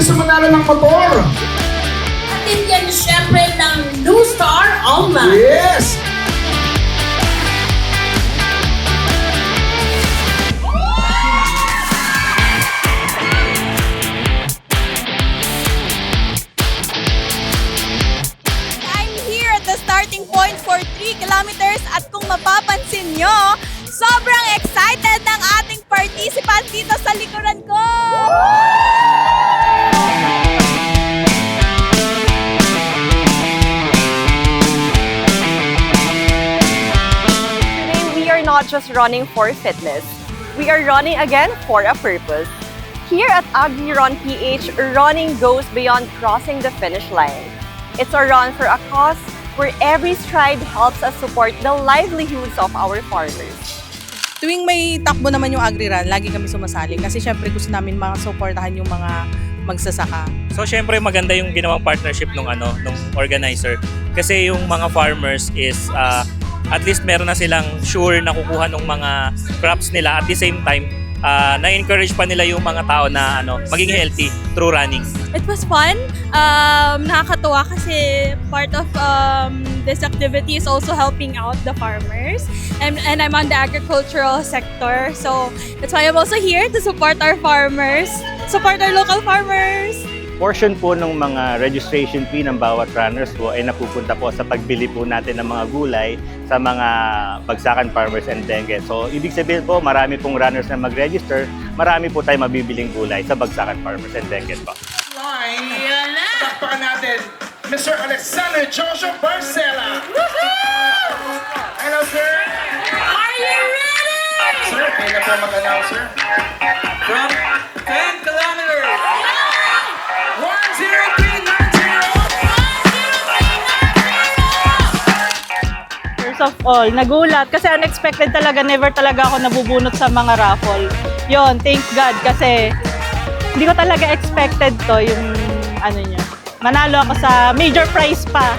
gusto manalo ng motor? Atin yan syempre ng New Star Online. Yes! I'm here at the starting point for 3 kilometers at kung mapapansin nyo, sobrang excited ng ating participant dito sa likuran ko! Today, we are not just running for fitness. We are running again for a purpose. Here at AgriRun PH, running goes beyond crossing the finish line. It's a run for a cause where every stride helps us support the livelihoods of our farmers. Tuwing may takbo naman yung AgriRun, lagi kami sumasali kasi syempre gusto namin mga supportahan yung mga magsasaka. So syempre maganda yung ginawang partnership nung organizer kasi yung mga farmers is at least meron na silang sure na kukuha ng mga crops nila at the same time na-encourage pa nila yung mga tao na maging healthy through running. It was fun. Nakakatuwa kasi part of this activity is also helping out the farmers. And I'm on the agricultural sector. So that's why I'm also here to support our farmers, support our local farmers. Portion po ng mga registration fee ng bawat runners po ay napupunta po sa pagbili po natin ng mga gulay sa mga Bagsakan Farmers and Dengue. So, ibig sabihin po, marami pong runners na mag-register, marami po tayo mabibiling gulay sa Bagsakan Farmers and Dengue po. Line, takpakan natin, Mr. Alexander Joshua Barcela. Hello, sir. Are you ready? Sir, kayo na po mag-announce, sir. From 10 kilometers. 10390. First of all, nagulat kasi unexpected talaga, never talaga ako nabubunot sa mga raffle. Yon, thank God kasi hindi ko talaga expected to yung ano niya. Manalo ako sa major prize pa.